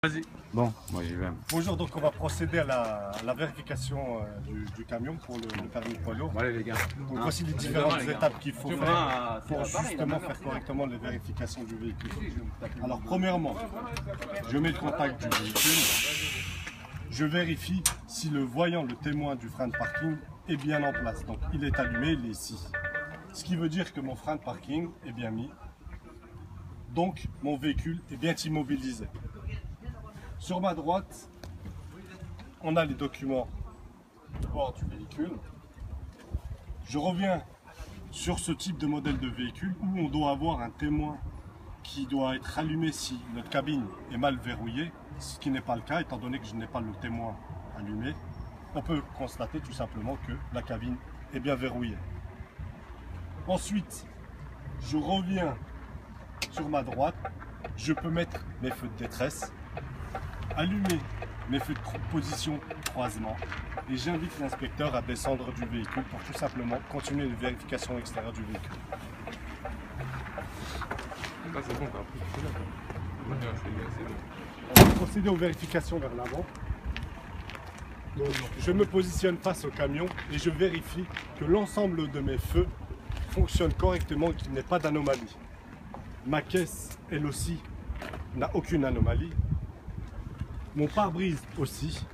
Vas-y. Bon, moi j'y vais. Bonjour, donc on va procéder à la vérification du camion pour le permis poids lourd. Bon, allez les gars. Donc voici les différentes étapes qu'il faut faire pour justement faire correctement les vérifications du véhicule. Alors premièrement, je mets le contact du véhicule. Je vérifie si le voyant, le témoin du frein de parking est bien en place. Donc il est allumé, il est ici. Ce qui veut dire que mon frein de parking est bien mis. Donc mon véhicule est bien immobilisé. Sur ma droite, on a les documents de bord du véhicule. Je reviens sur ce type de modèle de véhicule où on doit avoir un témoin qui doit être allumé si notre cabine est mal verrouillée, ce qui n'est pas le cas étant donné que je n'ai pas le témoin allumé. On peut constater tout simplement que la cabine est bien verrouillée. Ensuite, je reviens sur ma droite, je peux mettre mes feux de détresse, allumer mes feux de position croisement et j'invite l'inspecteur à descendre du véhicule pour tout simplement continuer les vérifications extérieures du véhicule. Là, c'est bon, t'as appris. On va procéder aux vérifications vers l'avant. Donc, je me positionne face au camion et je vérifie que l'ensemble de mes feux fonctionne correctement et qu'il n'y ait pas d'anomalie. Ma caisse, elle aussi, n'a aucune anomalie. Mon pare-brise aussi.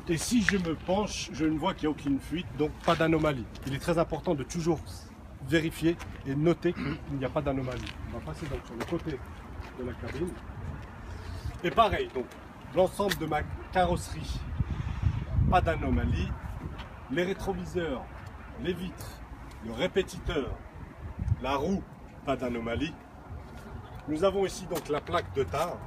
Et si je me penche, je ne vois qu'il n'y a aucune fuite, donc pas d'anomalie. Il est très important de toujours vérifier et noter qu'il n'y a pas d'anomalie. On va passer donc sur le côté de la cabine. Et pareil, donc l'ensemble de ma carrosserie, pas d'anomalie. Les rétroviseurs, les vitres, le répétiteur, la roue, pas d'anomalie. Nous avons ici donc la plaque de tare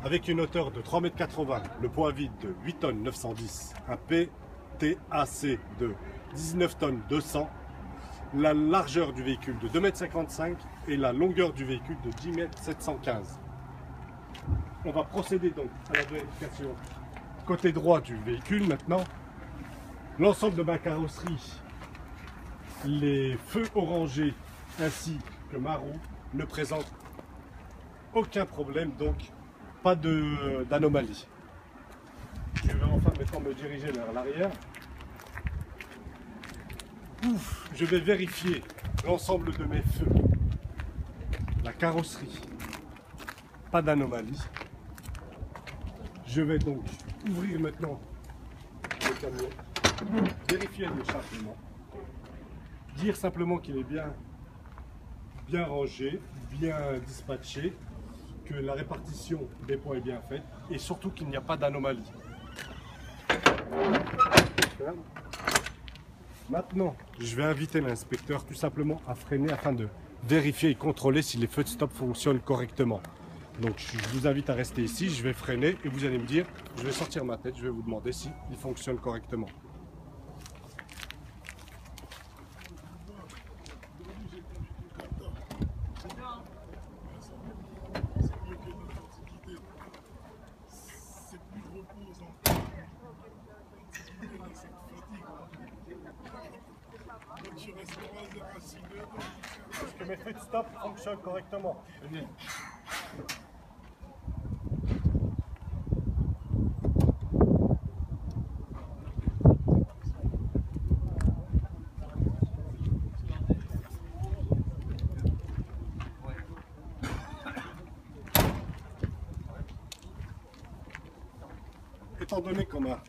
avec une hauteur de 3,80 m, le poids vide de 8 tonnes 910, un PTAC de 19 tonnes 200, la largeur du véhicule de 2,55 m et la longueur du véhicule de 10,715 m. On va procéder donc à la vérification côté droit du véhicule maintenant. L'ensemble de ma carrosserie, les feux orangés ainsi que ma roue ne présentent aucun problème, donc pas d'anomalie. Je vais enfin maintenant me diriger vers l'arrière. Je vais vérifier l'ensemble de mes feux, la carrosserie, pas d'anomalie. Je vais donc ouvrir maintenant le camion, vérifier l'échappement, dire simplement qu'il est bien rangé, bien dispatché, que la répartition des poids est bien faite et surtout qu'il n'y a pas d'anomalie. Maintenant, je vais inviter l'inspecteur tout simplement à freiner afin de vérifier et contrôler si les feux de stop fonctionnent correctement. Donc je vous invite à rester ici, je vais freiner et vous allez me dire, je vais sortir ma tête, je vais vous demander si ils fonctionnent correctement. Est-ce que mes feux de stop fonctionnent correctement? Étant donné qu'on m'a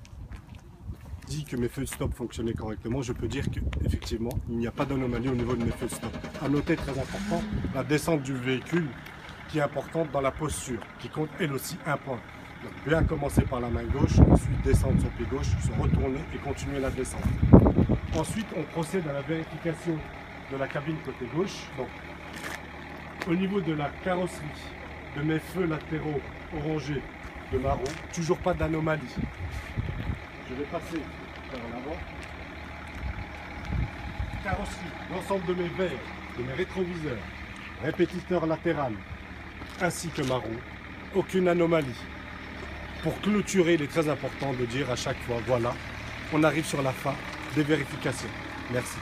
dit que mes feux de stop fonctionnaient correctement, je peux dire qu'effectivement, il n'y a pas d'anomalie au niveau de mes feux de stop. À noter, très important, la descente du véhicule qui est importante dans la posture, qui compte elle aussi un point. Donc, bien commencer par la main gauche, ensuite descendre son pied gauche, se retourner et continuer la descente. Ensuite, on procède à la vérification de la cabine côté gauche. Donc, au niveau de la carrosserie, de mes feux latéraux orangés, de ma roue, toujours pas d'anomalie. Je vais passer vers l'avant. Carrosserie, l'ensemble de mes verres, de mes rétroviseurs, répétiteur latéral, ainsi que ma roue, aucune anomalie. Pour clôturer, il est très important de dire à chaque fois, voilà, on arrive sur la fin des vérifications. Merci.